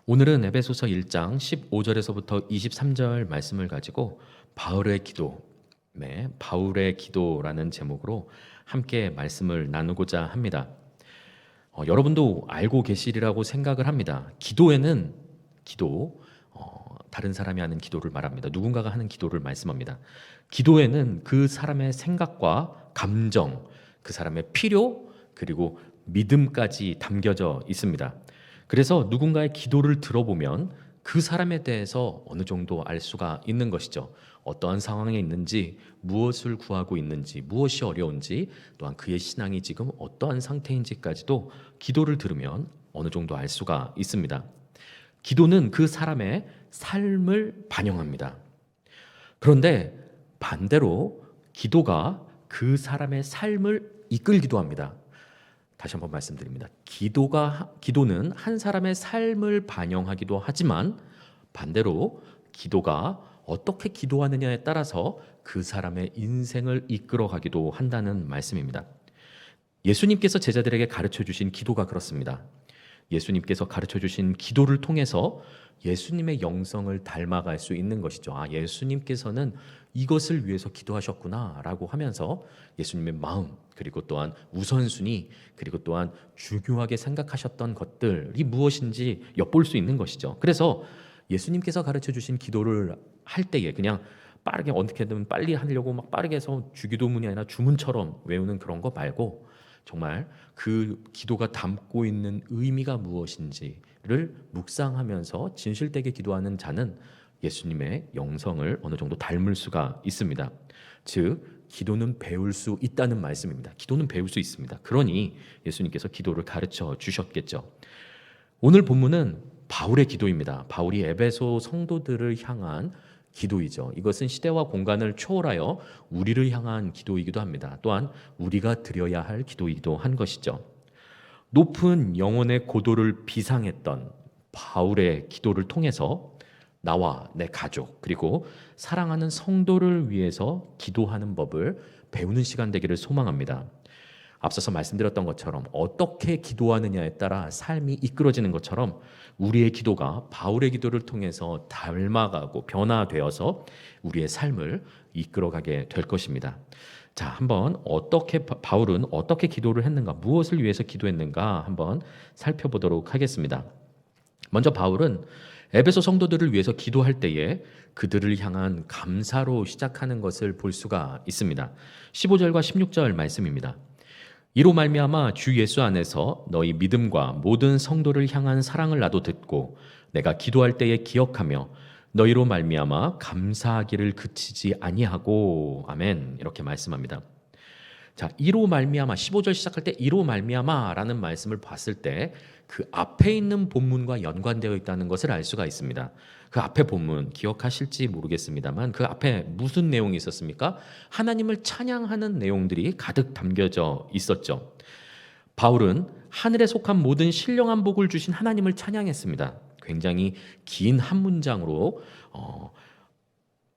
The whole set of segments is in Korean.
오늘은 에베소서 1장 15절에서부터 23절 말씀을 가지고 바울의 기도, 바울의 기도라는 제목으로 함께 말씀을 나누고자 합니다. 여러분도 알고 계시리라고 생각을 합니다. 기도에는 다른 사람이 하는 기도를 말합니다. 누군가가 하는 기도를 말씀합니다. 기도에는 그 사람의 생각과 감정, 그 사람의 필요, 그리고 믿음까지 담겨져 있습니다. 그래서 누군가의 기도를 들어보면 그 사람에 대해서 어느 정도 알 수가 있는 것이죠. 어떠한 상황에 있는지, 무엇을 구하고 있는지, 무엇이 어려운지, 또한 그의 신앙이 지금 어떠한 상태인지까지도 기도를 들으면 어느 정도 알 수가 있습니다. 기도는 그 사람의 삶을 반영합니다. 그런데 반대로 기도가 그 사람의 삶을 이끌기도 합니다. 다시 한번 말씀드립니다. 기도는 한 사람의 삶을 반영하기도 하지만 반대로 기도가 어떻게 기도하느냐에 따라서 그 사람의 인생을 이끌어가기도 한다는 말씀입니다. 예수님께서 제자들에게 가르쳐 주신 기도가 그렇습니다. 예수님께서 가르쳐 주신 기도를 통해서 예수님의 영성을 닮아갈 수 있는 것이죠. 예수님께서는 이것을 위해서 기도하셨구나 라고 하면서 예수님의 마음, 그리고 또한 우선순위, 그리고 또한 중요하게 생각하셨던 것들이 무엇인지 엿볼 수 있는 것이죠. 그래서 예수님께서 가르쳐 주신 기도를 할 때에 그냥 빠르게 어떻게든 빨리 하려고 막 빠르게 해서 주기도문이 아니라 주문처럼 외우는 그런 거 말고 정말 그 기도가 담고 있는 의미가 무엇인지를 묵상하면서 진실되게 기도하는 자는 예수님의 영성을 어느 정도 닮을 수가 있습니다. 즉 기도는 배울 수 있다는 말씀입니다. 기도는 배울 수 있습니다. 그러니 예수님께서 기도를 가르쳐 주셨겠죠. 오늘 본문은 바울의 기도입니다. 바울이 에베소 성도들을 향한 기도이죠. 이것은 시대와 공간을 초월하여 우리를 향한 기도이기도 합니다. 또한 우리가 드려야 할 기도이기도 한 것이죠. 높은 영혼의 고도를 비상했던 바울의 기도를 통해서 나와 내 가족 그리고 사랑하는 성도를 위해서 기도하는 법을 배우는 시간 되기를 소망합니다. 앞서서 말씀드렸던 것처럼 어떻게 기도하느냐에 따라 삶이 이끌어지는 것처럼 우리의 기도가 바울의 기도를 통해서 닮아가고 변화되어서 우리의 삶을 이끌어가게 될 것입니다. 자, 한번 바울은 어떻게 기도를 했는가, 무엇을 위해서 기도했는가 한번 살펴보도록 하겠습니다. 먼저 바울은 에베소 성도들을 위해서 기도할 때에 그들을 향한 감사로 시작하는 것을 볼 수가 있습니다. 15절과 16절 말씀입니다. 이로 말미암아 주 예수 안에서 너희 믿음과 모든 성도를 향한 사랑을 나도 듣고 내가 기도할 때에 기억하며 너희로 말미암아 감사하기를 그치지 아니하고 아멘 이렇게 말씀합니다. 자, 이로 말미암아 15절 시작할 때 이로 말미암아라는 말씀을 봤을 때 그 앞에 있는 본문과 연관되어 있다는 것을 알 수가 있습니다. 그 앞에 본문 기억하실지 모르겠습니다만 그 앞에 무슨 내용이 있었습니까? 하나님을 찬양하는 내용들이 가득 담겨져 있었죠. 바울은 하늘에 속한 모든 신령한 복을 주신 하나님을 찬양했습니다. 굉장히 긴 한 문장으로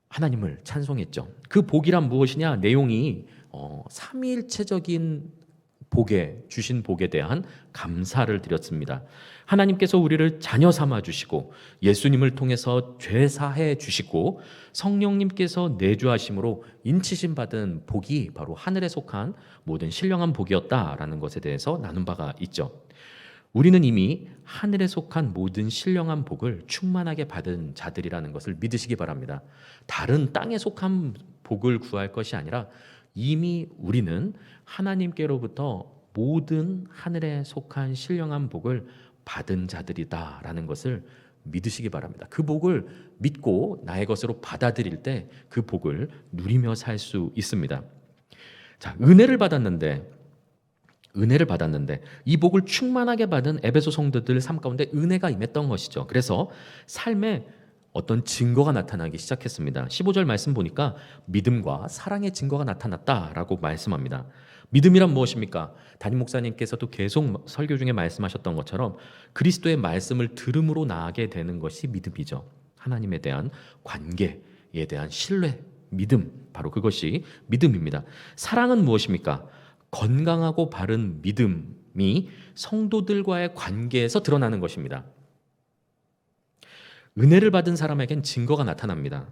하나님을 찬송했죠. 그 복이란 무엇이냐? 내용이 삼위일체적인 주신 복에 대한 감사를 드렸습니다. 하나님께서 우리를 자녀 삼아 주시고 예수님을 통해서 죄 사해 주시고 성령님께서 내주하심으로 인치심 받은 복이 바로 하늘에 속한 모든 신령한 복이었다라는 것에 대해서 나눈 바가 있죠. 우리는 이미 하늘에 속한 모든 신령한 복을 충만하게 받은 자들이라는 것을 믿으시기 바랍니다. 다른 땅에 속한 복을 구할 것이 아니라 이미 우리는 하나님께로부터 모든 하늘에 속한 신령한 복을 받은 자들이다라는 것을 믿으시기 바랍니다. 그 복을 믿고 나의 것으로 받아들일 때 그 복을 누리며 살 수 있습니다. 자, 은혜를 받았는데 이 복을 충만하게 받은 에베소 성도들 삶 가운데 은혜가 임했던 것이죠. 그래서 삶에 어떤 증거가 나타나기 시작했습니다. 15절 말씀 보니까 믿음과 사랑의 증거가 나타났다라고 말씀합니다. 믿음이란 무엇입니까? 담임 목사님께서도 계속 설교 중에 말씀하셨던 것처럼 그리스도의 말씀을 들음으로 나아가게 되는 것이 믿음이죠. 하나님에 대한 관계에 대한 신뢰, 믿음, 바로 그것이 믿음입니다. 사랑은 무엇입니까? 건강하고 바른 믿음이 성도들과의 관계에서 드러나는 것입니다. 은혜를 받은 사람에겐 증거가 나타납니다.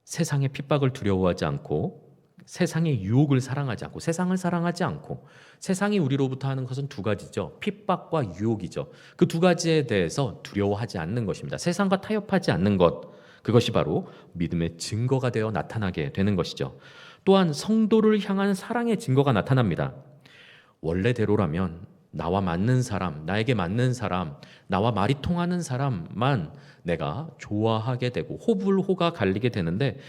세상의 핍박을 두려워하지 않고, 세상의 유혹을 사랑하지 않고, 세상을 사랑하지 않고, 세상이 우리로부터 하는 것은 두 가지죠. 핍박과 유혹이죠. 그 두 가지에 대해서 두려워하지 않는 것입니다. 세상과 타협하지 않는 것, 그것이 바로 믿음의 증거가 되어 나타나게 되는 것이죠. 또한 성도를 향한 사랑의 증거가 나타납니다. 원래대로라면 나와 맞는 사람, 나에게 맞는 사람, 나와 말이 통하는 사람만 내가 좋아하게 되고 호불호가 갈리게 되는데,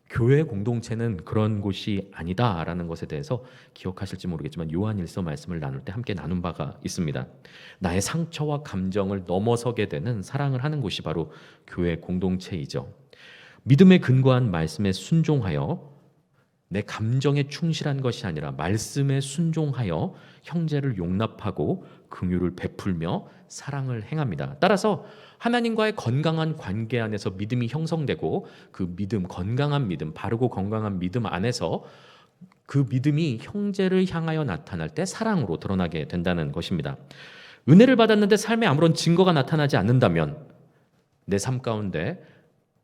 교회 공동체는 그런 곳이 아니다라는 것에 대해서 기억하실지 모르겠지만 요한일서 말씀을 나눌 때 함께 나눈 바가 있습니다. 나의 상처와 감정을 넘어서게 되는 사랑을 하는 곳이 바로 교회 공동체이죠. 믿음에 근거한 말씀에 순종하여 내 감정에 충실한 것이 아니라 말씀에 순종하여 형제를 용납하고 긍휼을 베풀며 사랑을 행합니다. 따라서 하나님과의 건강한 관계 안에서 믿음이 형성되고, 그 믿음, 건강한 믿음, 바르고 건강한 믿음 안에서 그 믿음이 형제를 향하여 나타날 때 사랑으로 드러나게 된다는 것입니다. 은혜를 받았는데 삶에 아무런 증거가 나타나지 않는다면, 내 삶 가운데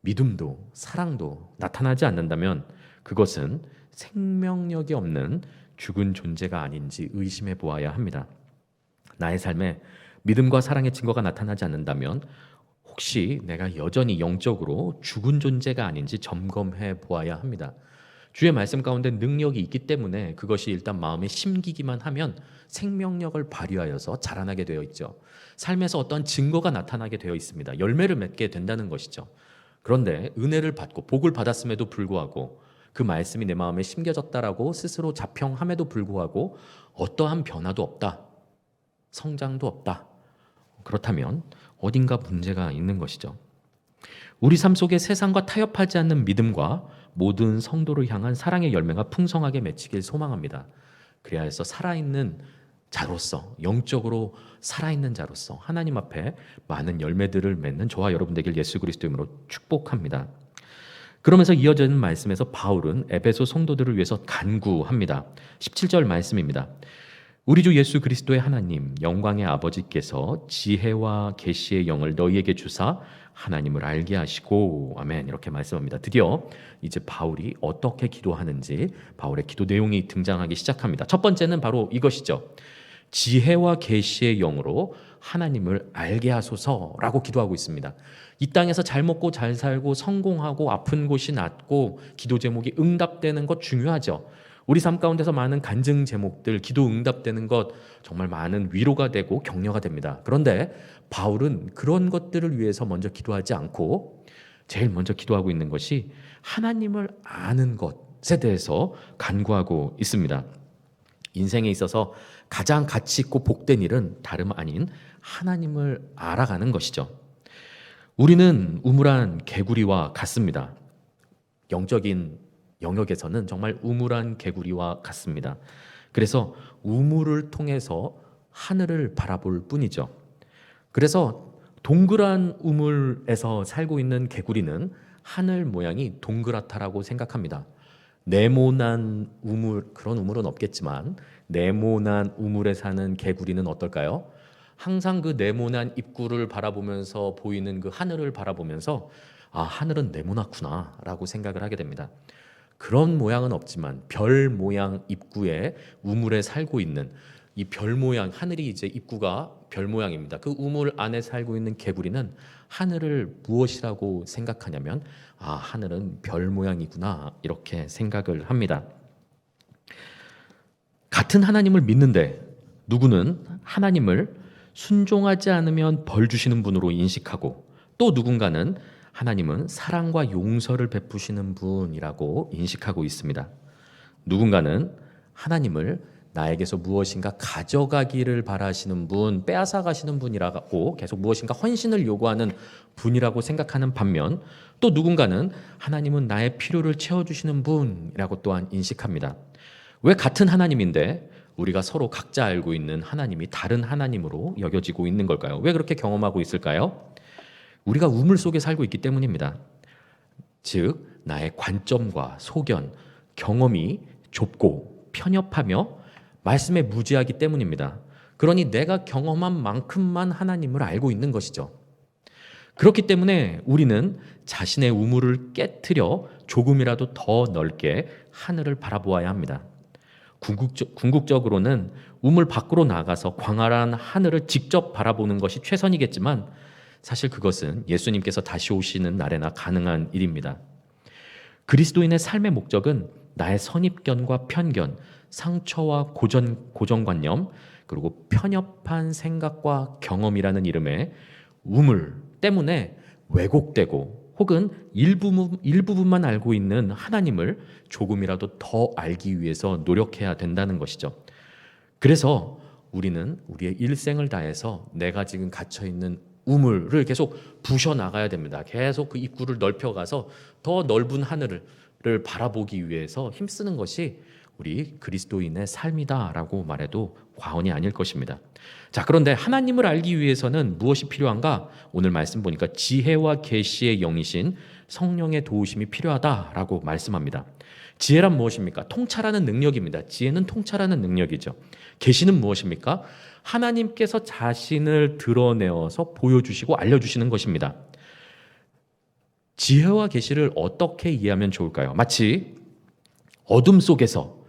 믿음도 사랑도 나타나지 않는다면 그것은 생명력이 없는 죽은 존재가 아닌지 의심해 보아야 합니다. 나의 삶에 믿음과 사랑의 증거가 나타나지 않는다면 혹시 내가 여전히 영적으로 죽은 존재가 아닌지 점검해 보아야 합니다. 주의 말씀 가운데 능력이 있기 때문에 그것이 일단 마음에 심기기만 하면 생명력을 발휘하여서 자라나게 되어 있죠. 삶에서 어떤 증거가 나타나게 되어 있습니다. 열매를 맺게 된다는 것이죠. 그런데 은혜를 받고 복을 받았음에도 불구하고, 그 말씀이 내 마음에 심겨졌다라고 스스로 자평함에도 불구하고 어떠한 변화도 없다, 성장도 없다, 그렇다면 어딘가 문제가 있는 것이죠. 우리 삶 속에 세상과 타협하지 않는 믿음과 모든 성도를 향한 사랑의 열매가 풍성하게 맺히길 소망합니다. 그래야 해서 살아있는 자로서, 영적으로 살아있는 자로서 하나님 앞에 많은 열매들을 맺는 저와 여러분 되길 예수 그리스도 이름으로 축복합니다. 그러면서 이어지는 말씀에서 바울은 에베소 성도들을 위해서 간구합니다. 17절 말씀입니다. 우리 주 예수 그리스도의 하나님 영광의 아버지께서 지혜와 계시의 영을 너희에게 주사 하나님을 알게 하시고, 아멘, 이렇게 말씀합니다. 드디어 이제 바울이 어떻게 기도하는지 바울의 기도 내용이 등장하기 시작합니다. 첫 번째는 바로 이것이죠. 지혜와 계시의 영으로 하나님을 알게 하소서라고 기도하고 있습니다. 이 땅에서 잘 먹고 잘 살고 성공하고 아픈 곳이 낫고 기도 제목이 응답되는 것 중요하죠. 우리 삶 가운데서 많은 간증 제목들, 기도 응답되는 것 정말 많은 위로가 되고 격려가 됩니다. 그런데 바울은 그런 것들을 위해서 먼저 기도하지 않고 제일 먼저 기도하고 있는 것이 하나님을 아는 것에 대해서 간구하고 있습니다. 인생에 있어서 가장 가치 있고 복된 일은 다름 아닌 하나님을 알아가는 것이죠. 우리는 우물한 개구리와 같습니다. 영적인 영역에서는 정말 우물한 개구리와 같습니다. 그래서 우물을 통해서 하늘을 바라볼 뿐이죠. 그래서 동그란 우물에서 살고 있는 개구리는 하늘 모양이 동그랗다라고 생각합니다. 네모난 우물, 그런 우물은 없겠지만 네모난 우물에 사는 개구리는 어떨까요? 항상 그 네모난 입구를 바라보면서 보이는 그 하늘을 바라보면서 아, 하늘은 네모나구나 라고 생각을 하게 됩니다. 그런 모양은 없지만 별 모양 입구에 우물에 살고 있는 이 별 모양, 하늘이 이제 입구가 별 모양입니다. 그 우물 안에 살고 있는 개구리는 하늘을 무엇이라고 생각하냐면 아, 하늘은 별 모양이구나 이렇게 생각을 합니다. 같은 하나님을 믿는데 누구는 하나님을 순종하지 않으면 벌 주시는 분으로 인식하고, 또 누군가는 하나님은 사랑과 용서를 베푸시는 분이라고 인식하고 있습니다. 누군가는 하나님을 나에게서 무엇인가 가져가기를 바라시는 분, 빼앗아 가시는 분이라고 계속 무엇인가 헌신을 요구하는 분이라고 생각하는 반면, 또 누군가는 하나님은 나의 필요를 채워주시는 분이라고 또한 인식합니다. 왜 같은 하나님인데 우리가 서로 각자 알고 있는 하나님이 다른 하나님으로 여겨지고 있는 걸까요? 왜 그렇게 경험하고 있을까요? 우리가 우물 속에 살고 있기 때문입니다. 즉, 나의 관점과 소견, 경험이 좁고 편협하며 말씀에 무지하기 때문입니다. 그러니 내가 경험한 만큼만 하나님을 알고 있는 것이죠. 그렇기 때문에 우리는 자신의 우물을 깨트려 조금이라도 더 넓게 하늘을 바라보아야 합니다. 궁극적으로는 우물 밖으로 나가서 광활한 하늘을 직접 바라보는 것이 최선이겠지만 사실 그것은 예수님께서 다시 오시는 날에나 가능한 일입니다. 그리스도인의 삶의 목적은 나의 선입견과 편견, 상처와 고정관념, 그리고 편협한 생각과 경험이라는 이름의 우물 때문에 왜곡되고 혹은 일부분만 알고 있는 하나님을 조금이라도 더 알기 위해서 노력해야 된다는 것이죠. 그래서 우리는 우리의 일생을 다해서 내가 지금 갇혀있는 우물을 계속 부셔 나가야 됩니다. 계속 그 입구를 넓혀가서 더 넓은 하늘을 바라보기 위해서 힘쓰는 것이 우리 그리스도인의 삶이다라고 말해도 과언이 아닐 것입니다. 자, 그런데 하나님을 알기 위해서는 무엇이 필요한가? 오늘 말씀 보니까 지혜와 계시의 영이신 성령의 도우심이 필요하다라고 말씀합니다. 지혜란 무엇입니까? 통찰하는 능력입니다. 지혜는 통찰하는 능력이죠. 계시는 무엇입니까? 하나님께서 자신을 드러내어서 보여주시고 알려주시는 것입니다. 지혜와 계시를 어떻게 이해하면 좋을까요? 마치 어둠 속에서,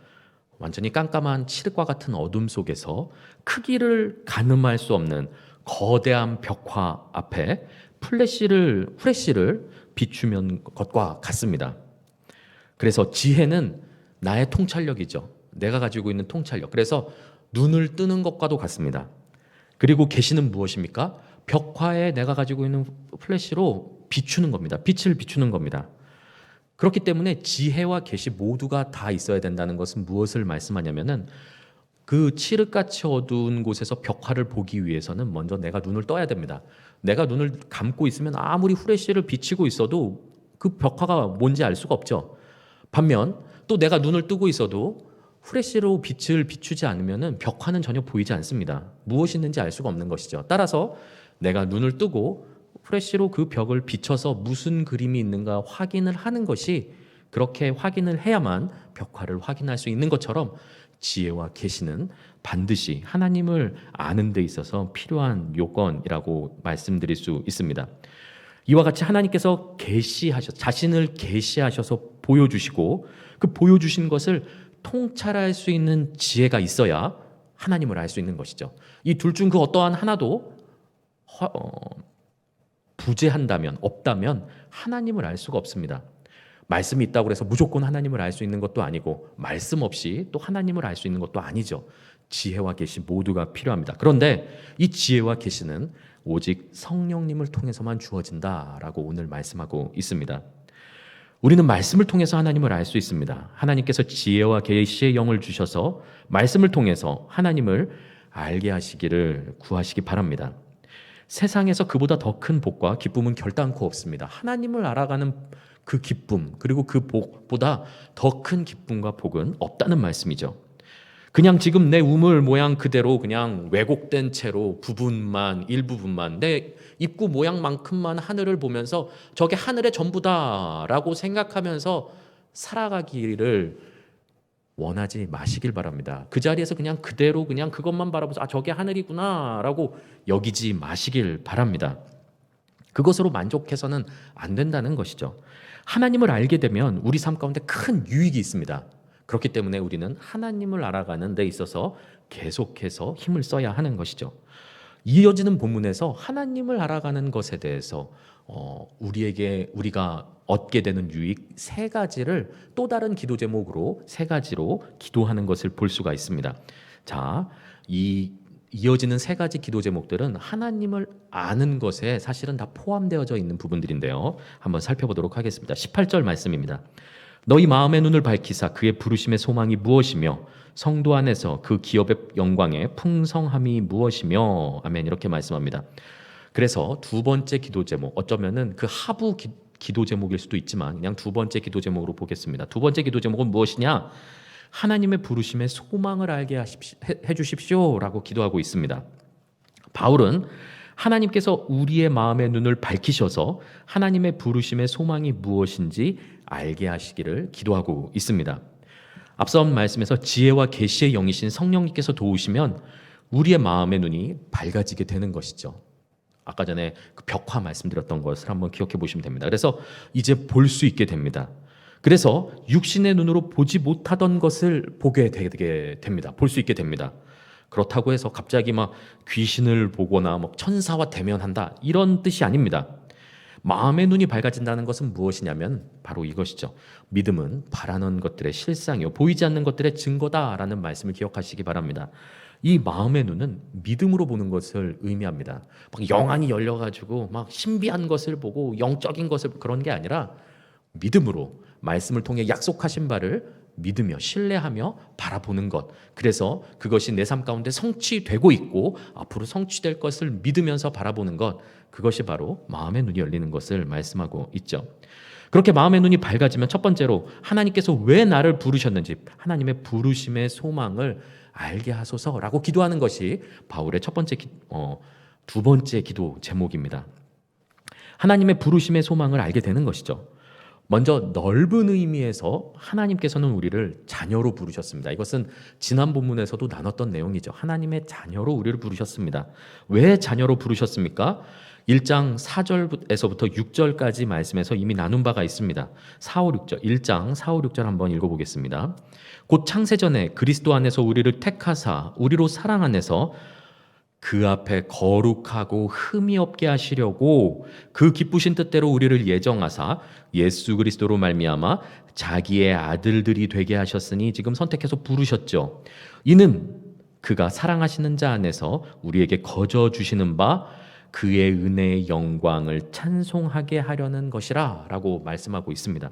완전히 깜깜한 칠흑과 같은 어둠 속에서 크기를 가늠할 수 없는 거대한 벽화 앞에 후레쉬를 비추면 것과 같습니다. 그래서 지혜는 나의 통찰력이죠. 내가 가지고 있는 통찰력. 그래서 눈을 뜨는 것과도 같습니다. 그리고 계시는 무엇입니까? 벽화에 내가 가지고 있는 플래시로 비추는 겁니다. 빛을 비추는 겁니다. 그렇기 때문에 지혜와 계시 모두가 다 있어야 된다는 것은 무엇을 말씀하냐면은 그 칠흑같이 어두운 곳에서 벽화를 보기 위해서는 먼저 내가 눈을 떠야 됩니다. 내가 눈을 감고 있으면 아무리 후레쉬를 비치고 있어도 그 벽화가 뭔지 알 수가 없죠. 반면 또 내가 눈을 뜨고 있어도 후레쉬로 빛을 비추지 않으면 벽화는 전혀 보이지 않습니다. 무엇이 있는지 알 수가 없는 것이죠. 따라서 내가 눈을 뜨고 후레쉬로 그 벽을 비춰서 무슨 그림이 있는가 확인을 하는 것이, 그렇게 확인을 해야만 벽화를 확인할 수 있는 것처럼 지혜와 계시는 반드시 하나님을 아는 데 있어서 필요한 요건이라고 말씀드릴 수 있습니다. 이와 같이 하나님께서 자신을 계시하셔서 보여주시고 그 보여주신 것을 통찰할 수 있는 지혜가 있어야 하나님을 알 수 있는 것이죠. 이 둘 중 그 어떠한 하나도 부재한다면, 없다면 하나님을 알 수가 없습니다. 말씀이 있다고 해서 무조건 하나님을 알 수 있는 것도 아니고 말씀 없이 또 하나님을 알 수 있는 것도 아니죠. 지혜와 계시 모두가 필요합니다. 그런데 이 지혜와 계시는 오직 성령님을 통해서만 주어진다라고 오늘 말씀하고 있습니다. 우리는 말씀을 통해서 하나님을 알 수 있습니다. 하나님께서 지혜와 계시의 영을 주셔서 말씀을 통해서 하나님을 알게 하시기를 구하시기 바랍니다. 세상에서 그보다 더 큰 복과 기쁨은 결단코 없습니다. 하나님을 알아가는 그 기쁨, 그리고 그 복보다 더 큰 기쁨과 복은 없다는 말씀이죠. 그냥 지금 내 우물 모양 그대로 그냥 왜곡된 채로 일부분만 내 입구 모양만큼만 하늘을 보면서 저게 하늘의 전부다라고 생각하면서 살아가기를 원하지 마시길 바랍니다. 그 자리에서 그냥 그대로 그냥 그것만 바라보면서 저게 하늘이구나라고 여기지 마시길 바랍니다. 그것으로 만족해서는 안 된다는 것이죠. 하나님을 알게 되면 우리 삶 가운데 큰 유익이 있습니다. 그렇기 때문에 우리는 하나님을 알아가는 데 있어서 계속해서 힘을 써야 하는 것이죠. 이어지는 본문에서 하나님을 알아가는 것에 대해서 우리가 얻게 되는 유익 세 가지를 또 다른 기도 제목으로 세 가지로 기도하는 것을 볼 수가 있습니다. 자, 이 이어지는 세 가지 기도 제목들은 하나님을 아는 것에 사실은 다 포함되어져 있는 부분들인데요. 한번 살펴보도록 하겠습니다. 18절 말씀입니다. 너희 마음의 눈을 밝히사 그의 부르심의 소망이 무엇이며 성도 안에서 그 기업의 영광의 풍성함이 무엇이며. 아멘. 이렇게 말씀합니다. 그래서 두 번째 기도 제목, 어쩌면은 그 하부 기도 제목일 수도 있지만 그냥 두 번째 기도 제목으로 보겠습니다. 두 번째 기도 제목은 무엇이냐? 하나님의 부르심의 소망을 알게 해주십시오라고 기도하고 있습니다. 바울은 하나님께서 우리의 마음의 눈을 밝히셔서 하나님의 부르심의 소망이 무엇인지 알게 하시기를 기도하고 있습니다. 앞선 말씀에서 지혜와 계시의 영이신 성령님께서 도우시면 우리의 마음의 눈이 밝아지게 되는 것이죠. 아까 전에 그 벽화 말씀드렸던 것을 한번 기억해 보시면 됩니다. 그래서 이제 볼 수 있게 됩니다. 그래서 육신의 눈으로 보지 못하던 것을 보게 되게 됩니다. 볼 수 있게 됩니다. 그렇다고 해서 갑자기 막 귀신을 보거나 뭐 천사와 대면한다 이런 뜻이 아닙니다. 마음의 눈이 밝아진다는 것은 무엇이냐면 바로 이것이죠. 믿음은 바라는 것들의 실상이요 보이지 않는 것들의 증거다라는 말씀을 기억하시기 바랍니다. 이 마음의 눈은 믿음으로 보는 것을 의미합니다. 막 영안이 열려가지고 막 신비한 것을 보고 영적인 것을 그런 게 아니라 믿음으로 말씀을 통해 약속하신 바를 믿으며 신뢰하며 바라보는 것. 그래서 그것이 내 삶 가운데 성취되고 있고 앞으로 성취될 것을 믿으면서 바라보는 것. 그것이 바로 마음의 눈이 열리는 것을 말씀하고 있죠. 그렇게 마음의 눈이 밝아지면 첫 번째로 하나님께서 왜 나를 부르셨는지 하나님의 부르심의 소망을 알게 하소서라고 기도하는 것이 바울의 두 번째 기도 제목입니다. 하나님의 부르심의 소망을 알게 되는 것이죠. 먼저 넓은 의미에서 하나님께서는 우리를 자녀로 부르셨습니다. 이것은 지난 본문에서도 나눴던 내용이죠. 하나님의 자녀로 우리를 부르셨습니다. 왜 자녀로 부르셨습니까? 1장 4절에서부터 6절까지 말씀에서 이미 나눈 바가 있습니다. 4, 5, 6절 1장 4, 5, 6절 한번 읽어보겠습니다. 곧 창세전에 그리스도 안에서 우리를 택하사 우리로 사랑 안에서 그 앞에 거룩하고 흠이 없게 하시려고 그 기쁘신 뜻대로 우리를 예정하사 예수 그리스도로 말미암아 자기의 아들들이 되게 하셨으니 지금 선택해서 부르셨죠. 이는 그가 사랑하시는 자 안에서 우리에게 거저 주시는 바 그의 은혜의 영광을 찬송하게 하려는 것이라 라고 말씀하고 있습니다.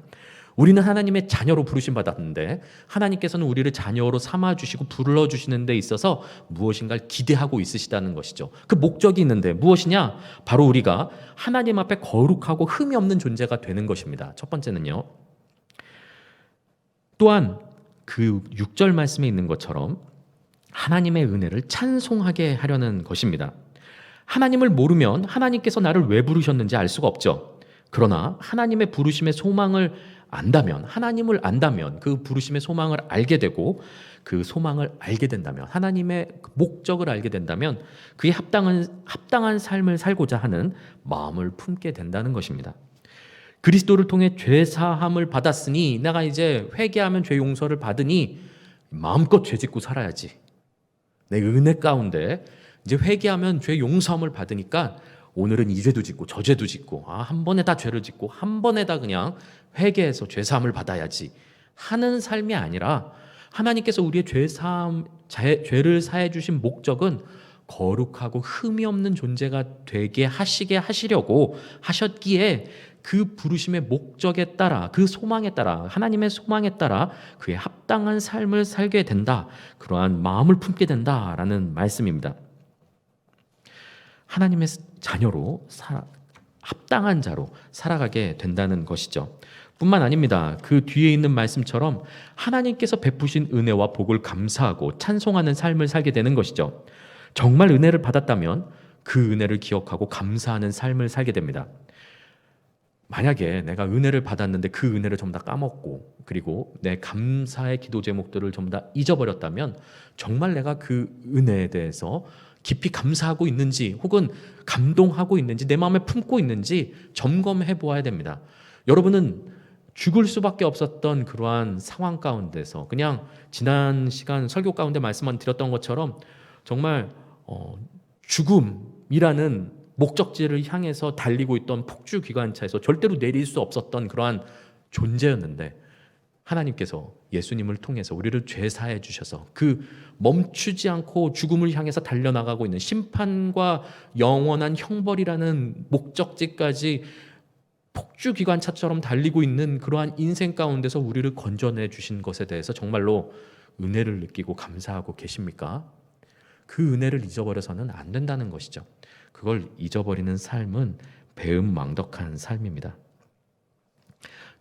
우리는 하나님의 자녀로 부르심 받았는데 하나님께서는 우리를 자녀로 삼아주시고 불러주시는 데 있어서 무엇인가를 기대하고 있으시다는 것이죠. 그 목적이 있는데 무엇이냐? 바로 우리가 하나님 앞에 거룩하고 흠이 없는 존재가 되는 것입니다. 첫 번째는요. 또한 그 6절 말씀에 있는 것처럼 하나님의 은혜를 찬송하게 하려는 것입니다. 하나님을 모르면 하나님께서 나를 왜 부르셨는지 알 수가 없죠. 그러나 하나님의 부르심의 소망을 안다면, 하나님을 안다면 그 부르심의 소망을 알게 되고 그 소망을 알게 된다면, 하나님의 목적을 알게 된다면 그에 합당한 삶을 살고자 하는 마음을 품게 된다는 것입니다. 그리스도를 통해 죄 사함을 받았으니 내가 이제 회개하면 죄 용서를 받으니 마음껏 죄 짓고 살아야지. 내 은혜 가운데 이제 회개하면 죄 용서함을 받으니까 오늘은 이 죄도 짓고 저 죄도 짓고 한 번에 다 죄를 짓고 한 번에 다 그냥 회개해서 죄 사함을 받아야지 하는 삶이 아니라 하나님께서 우리의 죄를 사해 주신 목적은 거룩하고 흠이 없는 존재가 되게 하시려고 하셨기에 그 부르심의 목적에 따라 그 소망에 따라 하나님의 소망에 따라 그에 합당한 삶을 살게 된다. 그러한 마음을 품게 된다라는 말씀입니다. 하나님의 자녀로 합당한 자로 살아가게 된다는 것이죠. 뿐만 아닙니다. 그 뒤에 있는 말씀처럼 하나님께서 베푸신 은혜와 복을 감사하고 찬송하는 삶을 살게 되는 것이죠. 정말 은혜를 받았다면 그 은혜를 기억하고 감사하는 삶을 살게 됩니다. 만약에 내가 은혜를 받았는데 그 은혜를 전부 다 까먹고 그리고 내 감사의 기도 제목들을 전부 다 잊어버렸다면 정말 내가 그 은혜에 대해서 깊이 감사하고 있는지 혹은 감동하고 있는지 내 마음에 품고 있는지 점검해 보아야 됩니다. 여러분은 죽을 수밖에 없었던 그러한 상황 가운데서 그냥 지난 시간 설교 가운데 말씀만 드렸던 것처럼 정말 죽음이라는 목적지를 향해서 달리고 있던 폭주 기관차에서 절대로 내릴 수 없었던 그러한 존재였는데 하나님께서 예수님을 통해서 우리를 죄사해 주셔서 그 멈추지 않고 죽음을 향해서 달려나가고 있는 심판과 영원한 형벌이라는 목적지까지 폭주 기관차처럼 달리고 있는 그러한 인생 가운데서 우리를 건져내 주신 것에 대해서 정말로 은혜를 느끼고 감사하고 계십니까? 그 은혜를 잊어버려서는 안 된다는 것이죠. 그걸 잊어버리는 삶은 배은망덕한 삶입니다.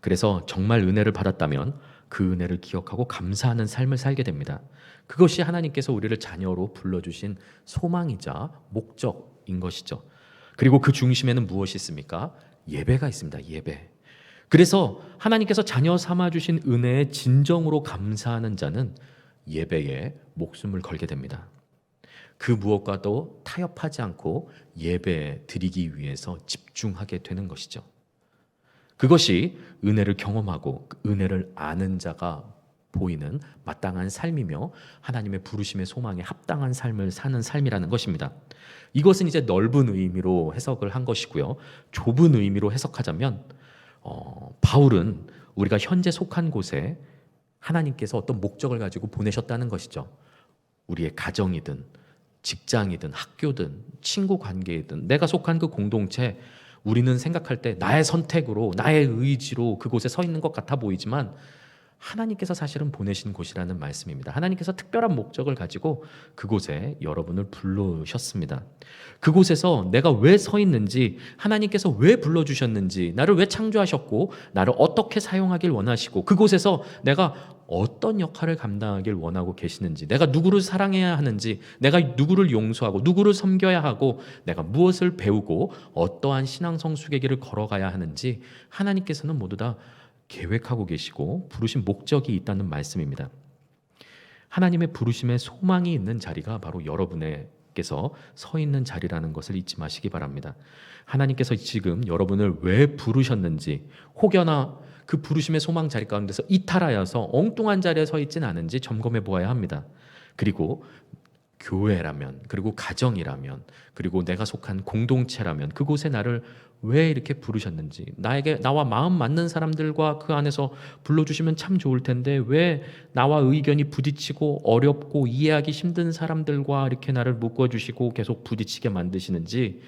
그래서 정말 은혜를 받았다면 그 은혜를 기억하고 감사하는 삶을 살게 됩니다. 그것이 하나님께서 우리를 자녀로 불러주신 소망이자 목적인 것이죠. 그리고 그 중심에는 무엇이 있습니까? 예배가 있습니다. 예배. 그래서 하나님께서 자녀 삼아주신 은혜에 진정으로 감사하는 자는 예배에 목숨을 걸게 됩니다. 그 무엇과도 타협하지 않고 예배 드리기 위해서 집중하게 되는 것이죠. 그것이 은혜를 경험하고 그 은혜를 아는 자가 보이는 마땅한 삶이며 하나님의 부르심의 소망에 합당한 삶을 사는 삶이라는 것입니다. 이것은 이제 넓은 의미로 해석을 한 것이고요. 좁은 의미로 해석하자면 바울은 우리가 현재 속한 곳에 하나님께서 어떤 목적을 가지고 보내셨다는 것이죠. 우리의 가정이든 직장이든 학교든 친구 관계이든 내가 속한 그 공동체, 우리는 생각할 때 나의 선택으로 나의 의지로 그곳에 서 있는 것 같아 보이지만 하나님께서 사실은 보내신 곳이라는 말씀입니다. 하나님께서 특별한 목적을 가지고 그곳에 여러분을 부르셨습니다. 그곳에서 내가 왜 서 있는지, 하나님께서 왜 불러주셨는지, 나를 왜 창조하셨고 나를 어떻게 사용하길 원하시고 그곳에서 내가 어떤 역할을 감당하길 원하고 계시는지, 내가 누구를 사랑해야 하는지, 내가 누구를 용서하고 누구를 섬겨야 하고, 내가 무엇을 배우고 어떠한 신앙 성숙의 길을 걸어가야 하는지 하나님께서는 모두 다 계획하고 계시고 부르신 목적이 있다는 말씀입니다. 하나님의 부르심에 소망이 있는 자리가 바로 여러분께서 서 있는 자리라는 것을 잊지 마시기 바랍니다. 하나님께서 지금 여러분을 왜 부르셨는지, 혹여나 그 부르심의 소망 자리 가운데서 이탈하여서 엉뚱한 자리에 서 있지는 않은지 점검해 보아야 합니다. 그리고 교회라면, 그리고 가정이라면, 그리고 내가 속한 공동체라면 그곳에 나를 왜 이렇게 부르셨는지, 나와 마음 맞는 사람들과 그 안에서 불러주시면 참 좋을 텐데 왜 나와 의견이 부딪히고 어렵고 이해하기 힘든 사람들과 이렇게 나를 묶어주시고 계속 부딪히게 만드시는지,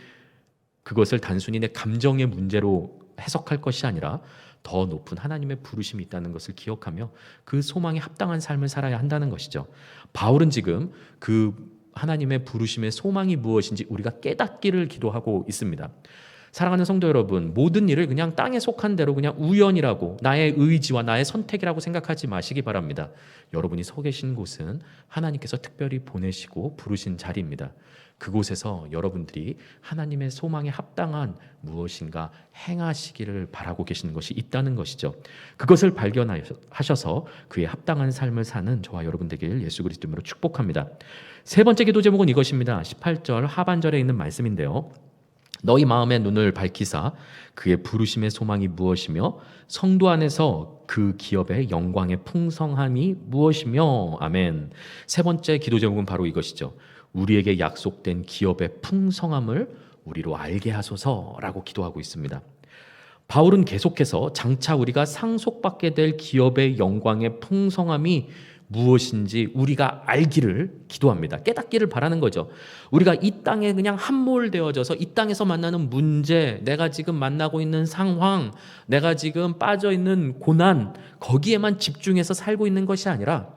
그것을 단순히 내 감정의 문제로 해석할 것이 아니라 더 높은 하나님의 부르심이 있다는 것을 기억하며 그 소망에 합당한 삶을 살아야 한다는 것이죠. 바울은 지금 그 하나님의 부르심의 소망이 무엇인지 우리가 깨닫기를 기도하고 있습니다. 사랑하는 성도 여러분, 모든 일을 그냥 땅에 속한 대로 그냥 우연이라고, 나의 의지와 나의 선택이라고 생각하지 마시기 바랍니다. 여러분이 서 계신 곳은 하나님께서 특별히 보내시고 부르신 자리입니다. 그곳에서 여러분들이 하나님의 소망에 합당한 무엇인가 행하시기를 바라고 계시는 것이 있다는 것이죠. 그것을 발견하셔서 그에 합당한 삶을 사는 저와 여러분 되길 예수 그리스도 이름으로 축복합니다. 세 번째 기도 제목은 이것입니다. 18절 하반절에 있는 말씀인데요. 너희 마음의 눈을 밝히사 그의 부르심의 소망이 무엇이며 성도 안에서 그 기업의 영광의 풍성함이 무엇이며. 아멘. 세 번째 기도 제목은 바로 이것이죠. 우리에게 약속된 기업의 풍성함을 우리로 알게 하소서라고 기도하고 있습니다. 바울은 계속해서 장차 우리가 상속받게 될 기업의 영광의 풍성함이 무엇인지 우리가 알기를 기도합니다. 깨닫기를 바라는 거죠. 우리가 이 땅에 그냥 함몰되어져서 이 땅에서 만나는 문제, 내가 지금 만나고 있는 상황, 내가 지금 빠져 있는 고난, 거기에만 집중해서 살고 있는 것이 아니라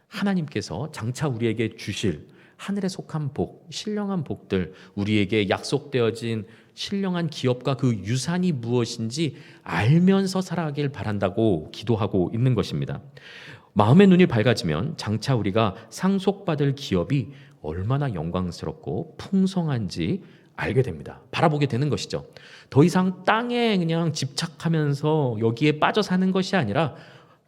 하나님께서 장차 우리에게 주실 하늘에 속한 복, 신령한 복들, 우리에게 약속되어진 신령한 기업과 그 유산이 무엇인지 알면서 살아가길 바란다고 기도하고 있는 것입니다. 마음의 눈이 밝아지면 장차 우리가 상속받을 기업이 얼마나 영광스럽고 풍성한지 알게 됩니다. 바라보게 되는 것이죠. 더 이상 땅에 그냥 집착하면서 여기에 빠져 사는 것이 아니라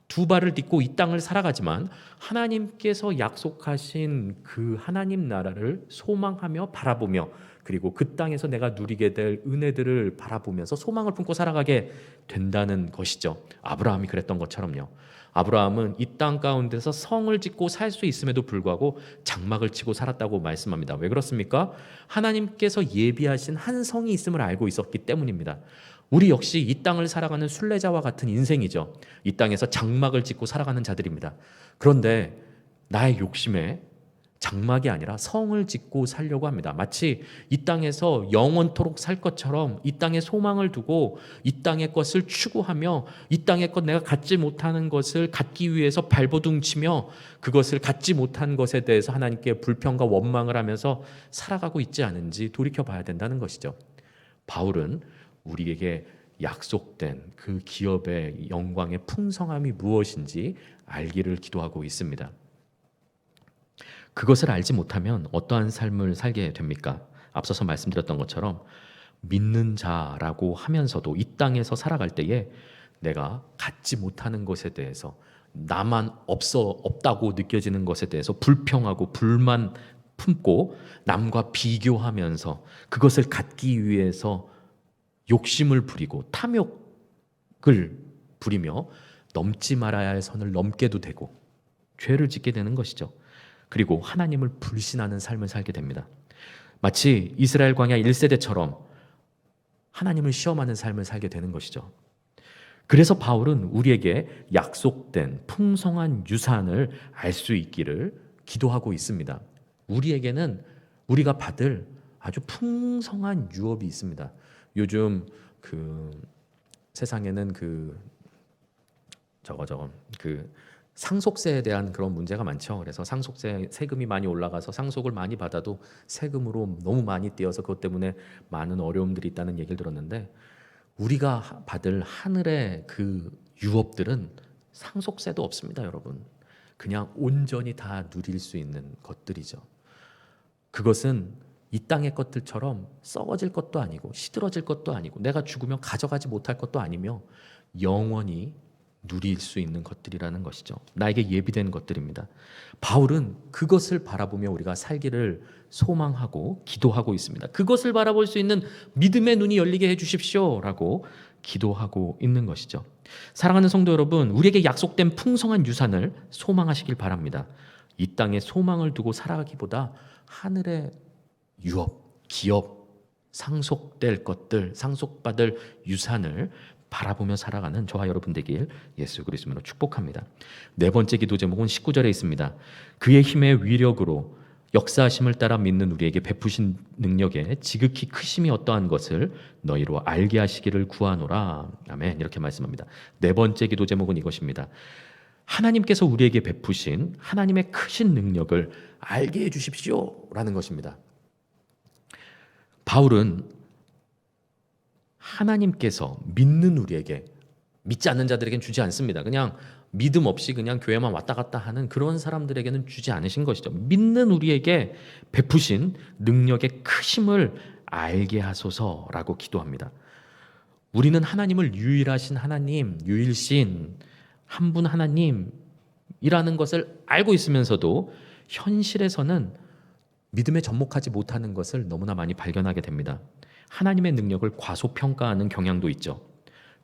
두 발을 딛고 이 땅을 살아가지만 하나님께서 약속하신 그 하나님 나라를 소망하며 바라보며, 그리고 그 땅에서 내가 누리게 될 은혜들을 바라보면서 소망을 품고 살아가게 된다는 것이죠. 아브라함이 그랬던 것처럼요. 아브라함은 이 땅 가운데서 성을 짓고 살 수 있음에도 불구하고 장막을 치고 살았다고 말씀합니다. 왜 그렇습니까? 하나님께서 예비하신 한 성이 있음을 알고 있었기 때문입니다. 우리 역시 이 땅을 살아가는 순례자와 같은 인생이죠. 이 땅에서 장막을 짓고 살아가는 자들입니다. 그런데 나의 욕심에 장막이 아니라 성을 짓고 살려고 합니다. 마치 이 땅에서 영원토록 살 것처럼 이 땅에 소망을 두고 이 땅의 것을 추구하며 이 땅의 것, 내가 갖지 못하는 것을 갖기 위해서 발버둥치며 그것을 갖지 못한 것에 대해서 하나님께 불평과 원망을 하면서 살아가고 있지 않은지 돌이켜봐야 된다는 것이죠. 바울은 우리에게 약속된 그 기업의 영광의 풍성함이 무엇인지 알기를 기도하고 있습니다. 그것을 알지 못하면 어떠한 삶을 살게 됩니까? 앞서서 말씀드렸던 것처럼 믿는 자라고 하면서도 이 땅에서 살아갈 때에 내가 갖지 못하는 것에 대해서, 나만 없다고 느껴지는 것에 대해서 불평하고 불만 품고 남과 비교하면서 그것을 갖기 위해서 욕심을 부리고 탐욕을 부리며 넘지 말아야 할 선을 넘게도 되고 죄를 짓게 되는 것이죠. 그리고 하나님을 불신하는 삶을 살게 됩니다. 마치 이스라엘 광야 1세대처럼 하나님을 시험하는 삶을 살게 되는 것이죠. 그래서 바울은 우리에게 약속된 풍성한 유산을 알 수 있기를 기도하고 있습니다. 우리에게는 우리가 받을 아주 풍성한 유업이 있습니다. 요즘 세상에는 상속세에 대한 그런 문제가 많죠. 그래서 상속세 세금이 많이 올라가서 상속을 많이 받아도 세금으로 너무 많이 떼어서 그것 때문에 많은 어려움들이 있다는 얘기를 들었는데, 우리가 받을 하늘의 그 유업들은 상속세도 없습니다, 여러분. 그냥 온전히 다 누릴 수 있는 것들이죠. 그것은 이 땅의 것들처럼 썩어질 것도 아니고 시들어질 것도 아니고 내가 죽으면 가져가지 못할 것도 아니며 영원히 누릴 수 있는 것들이라는 것이죠. 나에게 예비된 것들입니다. 바울은 그것을 바라보며 우리가 살기를 소망하고 기도하고 있습니다. 그것을 바라볼 수 있는 믿음의 눈이 열리게 해주십시오라고 기도하고 있는 것이죠. 사랑하는 성도 여러분, 우리에게 약속된 풍성한 유산을 소망하시길 바랍니다. 이 땅에 소망을 두고 살아가기보다 하늘의 유업, 기업, 상속될 것들, 상속받을 유산을 바라보며 살아가는 저와 여러분 되길 예수 그리스도로 축복합니다. 네 번째 기도 제목은 19절에 있습니다. 그의 힘의 위력으로 역사하심을 따라 믿는 우리에게 베푸신 능력에 지극히 크심이 어떠한 것을 너희로 알게 하시기를 구하노라. 아멘. 이렇게 말씀합니다. 네 번째 기도 제목은 이것입니다. 하나님께서 우리에게 베푸신 하나님의 크신 능력을 알게 해주십시오 라는 것입니다. 바울은 하나님께서 믿는 우리에게, 믿지 않는 자들에게는 주지 않습니다. 그냥 믿음 없이 그냥 교회만 왔다 갔다 하는 그런 사람들에게는 주지 않으신 것이죠. 믿는 우리에게 베푸신 능력의 크심을 알게 하소서라고 기도합니다. 우리는 하나님을 유일하신 하나님, 유일신 한 분 하나님이라는 것을 알고 있으면서도 현실에서는 믿음에 접목하지 못하는 것을 너무나 많이 발견하게 됩니다. 하나님의 능력을 과소평가하는 경향도 있죠.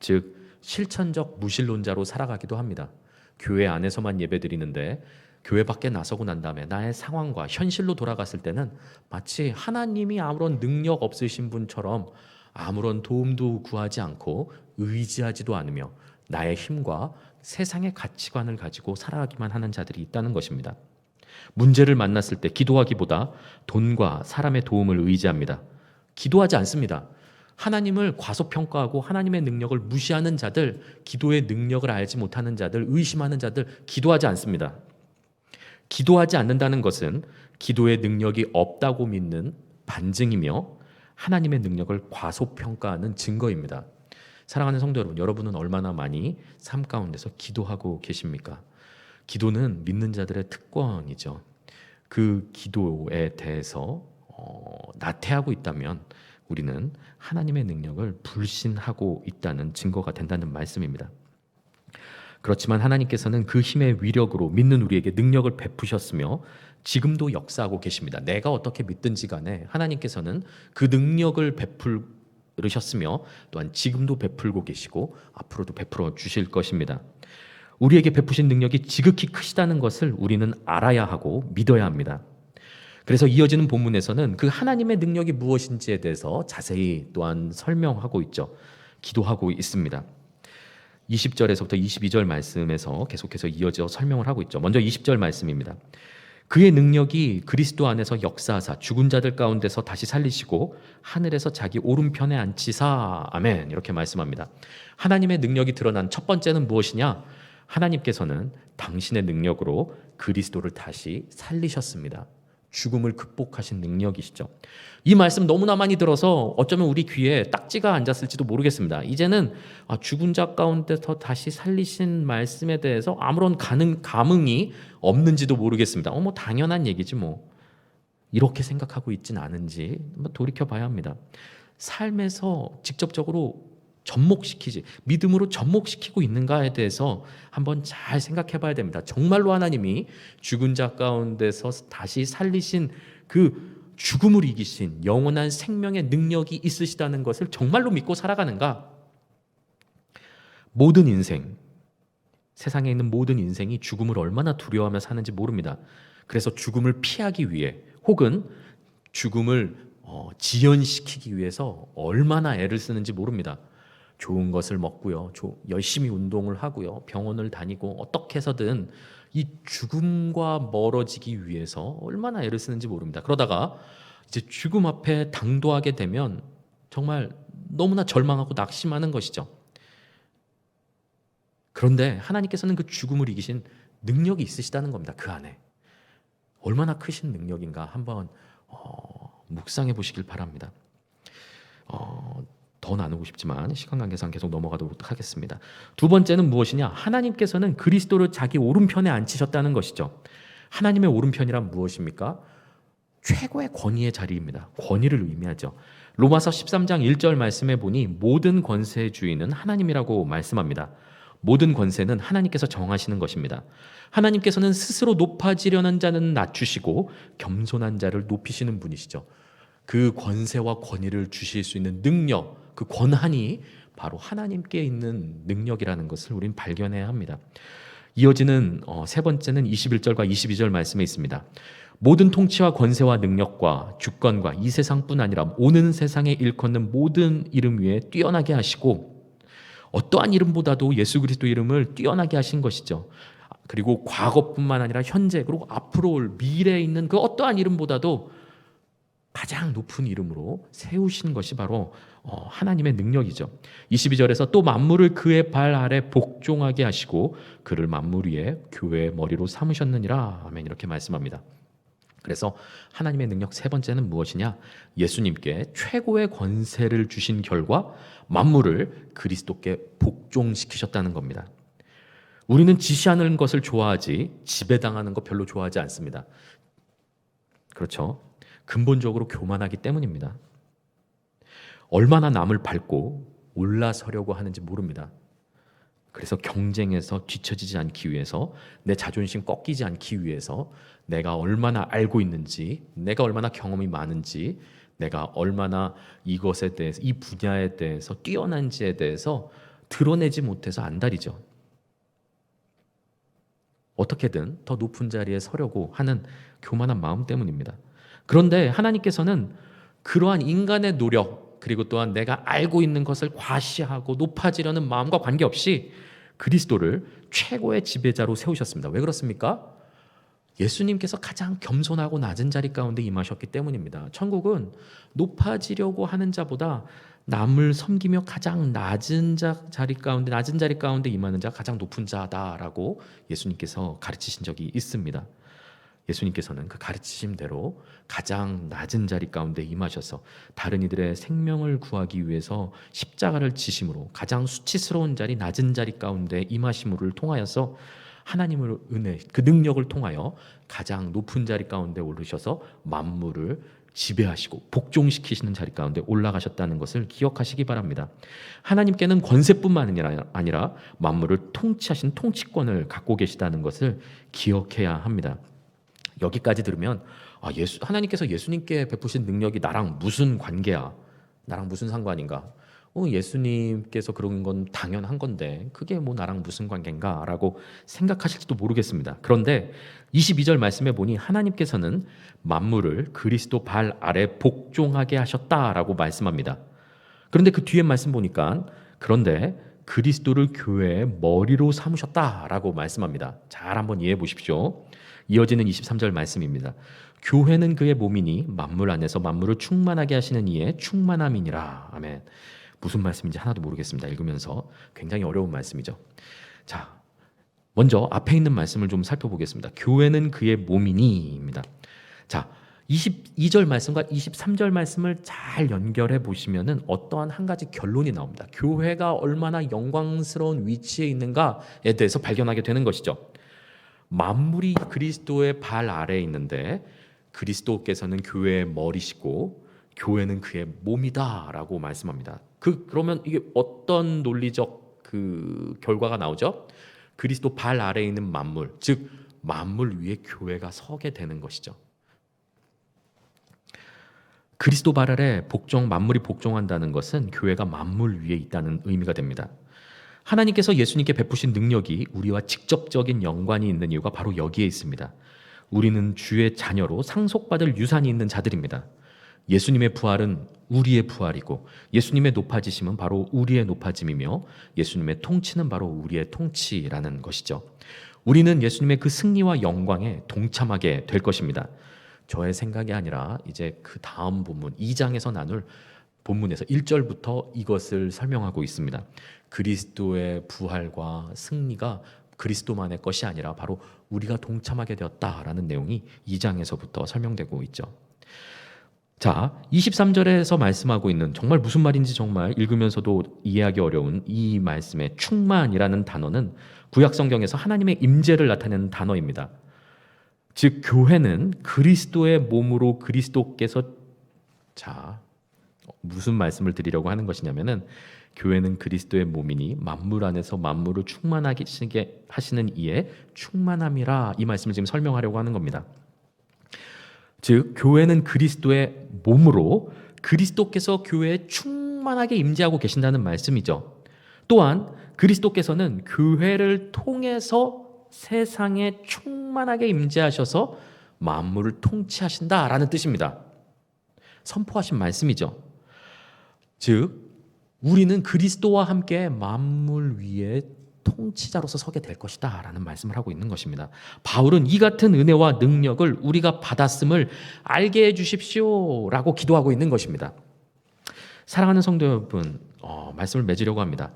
즉 실천적 무신론자로 살아가기도 합니다. 교회 안에서만 예배드리는데 교회 밖에 나서고 난 다음에 나의 상황과 현실로 돌아갔을 때는 마치 하나님이 아무런 능력 없으신 분처럼 아무런 도움도 구하지 않고 의지하지도 않으며 나의 힘과 세상의 가치관을 가지고 살아가기만 하는 자들이 있다는 것입니다. 문제를 만났을 때 기도하기보다 돈과 사람의 도움을 의지합니다. 기도하지 않습니다. 하나님을 과소평가하고 하나님의 능력을 무시하는 자들, 기도의 능력을 알지 못하는 자들, 의심하는 자들, 기도하지 않습니다. 기도하지 않는다는 것은 기도의 능력이 없다고 믿는 반증이며 하나님의 능력을 과소평가하는 증거입니다. 사랑하는 성도 여러분, 여러분은 얼마나 많이 삶 가운데서 기도하고 계십니까? 기도는 믿는 자들의 특권이죠. 그 기도에 대해서 나태하고 있다면 우리는 하나님의 능력을 불신하고 있다는 증거가 된다는 말씀입니다. 그렇지만 하나님께서는 그 힘의 위력으로 믿는 우리에게 능력을 베푸셨으며 지금도 역사하고 계십니다. 내가 어떻게 믿든지 간에 하나님께서는 그 능력을 베푸셨으며 또한 지금도 베풀고 계시고 앞으로도 베풀어 주실 것입니다. 우리에게 베푸신 능력이 지극히 크시다는 것을 우리는 알아야 하고 믿어야 합니다. 그래서 이어지는 본문에서는 그 하나님의 능력이 무엇인지에 대해서 자세히 또한 설명하고 있죠. 기도하고 있습니다. 20절에서부터 22절 말씀에서 계속해서 이어져 설명을 하고 있죠. 먼저 20절 말씀입니다. 그의 능력이 그리스도 안에서 역사하사 죽은 자들 가운데서 다시 살리시고 하늘에서 자기 오른편에 앉히사. 아멘. 이렇게 말씀합니다. 하나님의 능력이 드러난 첫 번째는 무엇이냐? 하나님께서는 당신의 능력으로 그리스도를 다시 살리셨습니다. 죽음을 극복하신 능력이시죠. 이 말씀 너무나 많이 들어서 어쩌면 우리 귀에 딱지가 앉았을지도 모르겠습니다. 이제는 죽은 자 가운데서 다시 살리신 말씀에 대해서 아무런 감흥이 없는지도 모르겠습니다. 뭐 당연한 얘기지 뭐. 이렇게 생각하고 있진 않은지 돌이켜봐야 합니다. 삶에서 직접적으로 접목시키지, 믿음으로 접목시키고 있는가에 대해서 한번 잘 생각해 봐야 됩니다. 정말로 하나님이 죽은 자 가운데서 다시 살리신 그 죽음을 이기신 영원한 생명의 능력이 있으시다는 것을 정말로 믿고 살아가는가? 모든 인생, 세상에 있는 모든 인생이 죽음을 얼마나 두려워하며 사는지 모릅니다. 그래서 죽음을 피하기 위해 혹은 죽음을 지연시키기 위해서 얼마나 애를 쓰는지 모릅니다. 좋은 것을 먹고요, 열심히 운동을 하고요, 병원을 다니고 어떻게 해서든 이 죽음과 멀어지기 위해서 얼마나 애를 쓰는지 모릅니다. 그러다가 이제 죽음 앞에 당도하게 되면 정말 너무나 절망하고 낙심하는 것이죠. 그런데 하나님께서는 그 죽음을 이기신 능력이 있으시다는 겁니다. 그 안에 얼마나 크신 능력인가 한번 묵상해 보시길 바랍니다. 더 나누고 싶지만 시간 관계상 계속 넘어가도록 하겠습니다. 두 번째는 무엇이냐? 하나님께서는 그리스도를 자기 오른편에 앉히셨다는 것이죠. 하나님의 오른편이란 무엇입니까? 최고의 권위의 자리입니다. 권위를 의미하죠. 로마서 13장 1절 말씀에 보니 모든 권세의 주인은 하나님이라고 말씀합니다. 모든 권세는 하나님께서 정하시는 것입니다. 하나님께서는 스스로 높아지려는 자는 낮추시고 겸손한 자를 높이시는 분이시죠. 그 권세와 권위를 주실 수 있는 능력, 그 권한이 바로 하나님께 있는 능력이라는 것을 우리는 발견해야 합니다. 이어지는 세 번째는 21절과 22절 말씀에 있습니다. 모든 통치와 권세와 능력과 주권과 이 세상뿐 아니라 오는 세상에 일컫는 모든 이름 위에 뛰어나게 하시고 어떠한 이름보다도 예수 그리스도 이름을 뛰어나게 하신 것이죠. 그리고 과거뿐만 아니라 현재 그리고 앞으로 올 미래에 있는 그 어떠한 이름보다도 가장 높은 이름으로 세우신 것이 바로 하나님의 능력이죠. 22절에서 또 만물을 그의 발 아래 복종하게 하시고 그를 만물 위에 교회의 머리로 삼으셨느니라. 아멘. 이렇게 말씀합니다. 그래서 하나님의 능력 세 번째는 무엇이냐? 예수님께 최고의 권세를 주신 결과 만물을 그리스도께 복종시키셨다는 겁니다. 우리는 지시하는 것을 좋아하지 지배당하는 것 별로 좋아하지 않습니다. 그렇죠? 근본적으로 교만하기 때문입니다. 얼마나 남을 밟고 올라서려고 하는지 모릅니다. 그래서 경쟁에서 뒤처지지 않기 위해서, 내 자존심 꺾이지 않기 위해서 내가 얼마나 알고 있는지, 내가 얼마나 경험이 많은지, 내가 얼마나 이것에 대해서, 이 분야에 대해서 뛰어난지에 대해서 드러내지 못해서 안달이죠. 어떻게든 더 높은 자리에 서려고 하는 교만한 마음 때문입니다. 그런데 하나님께서는 그러한 인간의 노력, 그리고 또한 내가 알고 있는 것을 과시하고 높아지려는 마음과 관계없이 그리스도를 최고의 지배자로 세우셨습니다. 왜 그렇습니까? 예수님께서 가장 겸손하고 낮은 자리 가운데 임하셨기 때문입니다. 천국은 높아지려고 하는 자보다 남을 섬기며 가장 낮은 자리 가운데 임하는 자가 가장 높은 자다라고 예수님께서 가르치신 적이 있습니다. 예수님께서는 그 가르치심대로 가장 낮은 자리 가운데 임하셔서 다른 이들의 생명을 구하기 위해서 십자가를 지심으로 가장 수치스러운 자리, 낮은 자리 가운데 임하심을 통하여서 하나님의 은혜, 그 능력을 통하여 가장 높은 자리 가운데 오르셔서 만물을 지배하시고 복종시키시는 자리 가운데 올라가셨다는 것을 기억하시기 바랍니다. 하나님께는 권세뿐만 아니라 만물을 통치하신 통치권을 갖고 계시다는 것을 기억해야 합니다. 여기까지 들으면 하나님께서 예수님께 베푸신 능력이 나랑 무슨 관계야? 나랑 무슨 상관인가? 예수님께서 그런 건 당연한 건데 그게 뭐 나랑 무슨 관계인가? 라고 생각하실지도 모르겠습니다. 그런데 22절 말씀에 보니 하나님께서는 만물을 그리스도 발 아래 복종하게 하셨다라고 말씀합니다. 그런데 그 뒤에 말씀 보니까 그런데 그리스도를 교회의 머리로 삼으셨다라고 말씀합니다. 잘 한번 이해해 보십시오. 이어지는 23절 말씀입니다. 교회는 그의 몸이니 만물 안에서 만물을 충만하게 하시는 이의 충만함이니라. 아멘. 무슨 말씀인지 하나도 모르겠습니다. 읽으면서 굉장히 어려운 말씀이죠. 자, 먼저 앞에 있는 말씀을 좀 살펴보겠습니다. 교회는 그의 몸이니입니다. 자, 22절 말씀과 23절 말씀을 잘 연결해 보시면은 어떠한 한 가지 결론이 나옵니다. 교회가 얼마나 영광스러운 위치에 있는가에 대해서 발견하게 되는 것이죠. 만물이 그리스도의 발 아래에 있는데 그리스도께서는 교회의 머리시고 교회는 그의 몸이다라고 말씀합니다. 그러면 이게 어떤 논리적 그 결과가 나오죠? 그리스도 발 아래에 있는 만물, 즉 만물 위에 교회가 서게 되는 것이죠. 그리스도 발 아래 만물이 복종한다는 것은 교회가 만물 위에 있다는 의미가 됩니다. 하나님께서 예수님께 베푸신 능력이 우리와 직접적인 연관이 있는 이유가 바로 여기에 있습니다. 우리는 주의 자녀로 상속받을 유산이 있는 자들입니다. 예수님의 부활은 우리의 부활이고 예수님의 높아지심은 바로 우리의 높아짐이며 예수님의 통치는 바로 우리의 통치라는 것이죠. 우리는 예수님의 그 승리와 영광에 동참하게 될 것입니다. 저의 생각이 아니라 이제 그 다음 본문 2장에서 나눌 본문에서 1절부터 이것을 설명하고 있습니다. 그리스도의 부활과 승리가 그리스도만의 것이 아니라 바로 우리가 동참하게 되었다라는 내용이 2장에서부터 설명되고 있죠. 자, 23절에서 말씀하고 있는 정말 무슨 말인지 정말 읽으면서도 이해하기 어려운 이 말씀의 충만이라는 단어는 구약 성경에서 하나님의 임재를 나타내는 단어입니다. 즉 교회는 그리스도의 몸으로 그리스도께서 무슨 말씀을 드리려고 하는 것이냐면은 교회는 그리스도의 몸이니 만물 안에서 만물을 충만하게 하시는 이에 충만함이라 이 말씀을 지금 설명하려고 하는 겁니다. 즉 교회는 그리스도의 몸으로 그리스도께서 교회에 충만하게 임재하고 계신다는 말씀이죠. 또한 그리스도께서는 교회를 통해서 세상에 충만하게 임재하셔서 만물을 통치하신다라는 뜻입니다. 선포하신 말씀이죠. 즉 우리는 그리스도와 함께 만물 위에 통치자로서 서게 될 것이다 라는 말씀을 하고 있는 것입니다. 바울은 이 같은 은혜와 능력을 우리가 받았음을 알게 해주십시오 라고 기도하고 있는 것입니다. 사랑하는 성도 여러분, 말씀을 맺으려고 합니다.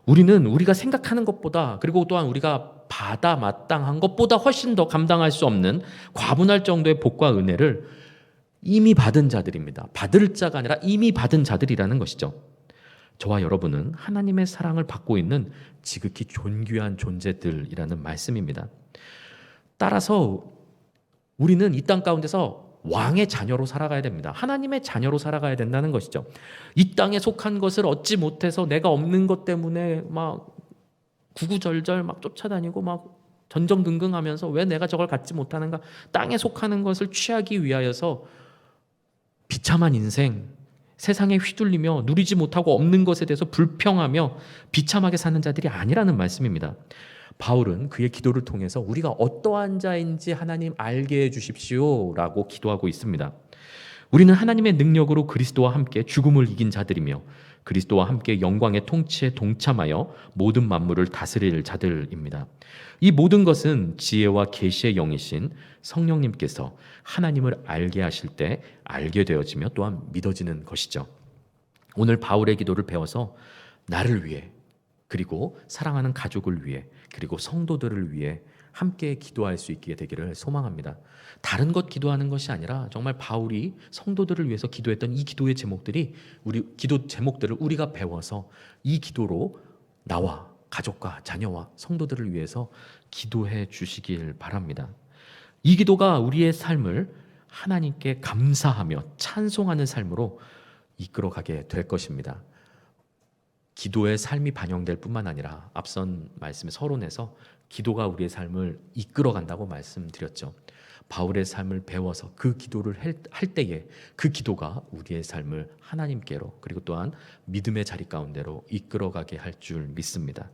우리는 우리가 생각하는 것보다 그리고 또한 우리가 받아 마땅한 것보다 훨씬 더 감당할 수 없는 과분할 정도의 복과 은혜를 이미 받은 자들입니다. 받을 자가 아니라 이미 받은 자들이라는 것이죠. 저와 여러분은 하나님의 사랑을 받고 있는 지극히 존귀한 존재들이라는 말씀입니다. 따라서 우리는 이 땅 가운데서 왕의 자녀로 살아가야 됩니다. 하나님의 자녀로 살아가야 된다는 것이죠. 이 땅에 속한 것을 얻지 못해서 내가 없는 것 때문에 막 구구절절 막 쫓아다니고 막 전전긍긍하면서 왜 내가 저걸 갖지 못하는가? 땅에 속하는 것을 취하기 위하여서 비참한 인생, 세상에 휘둘리며 누리지 못하고 없는 것에 대해서 불평하며 비참하게 사는 자들이 아니라는 말씀입니다. 바울은 그의 기도를 통해서 우리가 어떠한 자인지 하나님 알게 해주십시오 라고 기도하고 있습니다. 우리는 하나님의 능력으로 그리스도와 함께 죽음을 이긴 자들이며 그리스도와 함께 영광의 통치에 동참하여 모든 만물을 다스릴 자들입니다. 이 모든 것은 지혜와 계시의 영이신 성령님께서 하나님을 알게 하실 때 알게 되어지며 또한 믿어지는 것이죠. 오늘 바울의 기도를 배워서 나를 위해 그리고 사랑하는 가족을 위해 그리고 성도들을 위해 함께 기도할 수 있게 되기를 소망합니다. 다른 것 기도하는 것이 아니라 정말 바울이 성도들을 위해서 기도했던 이 기도의 제목들이 기도 제목들을 우리가 배워서 이 기도로 나와 가족과 자녀와 성도들을 위해서 기도해 주시길 바랍니다. 이 기도가 우리의 삶을 하나님께 감사하며 찬송하는 삶으로 이끌어가게 될 것입니다. 기도의 삶이 반영될 뿐만 아니라 앞선 말씀의 서론에서 기도가 우리의 삶을 이끌어간다고 말씀드렸죠. 바울의 삶을 배워서 그 기도를 할 때에 그 기도가 우리의 삶을 하나님께로 그리고 또한 믿음의 자리 가운데로 이끌어가게 할 줄 믿습니다.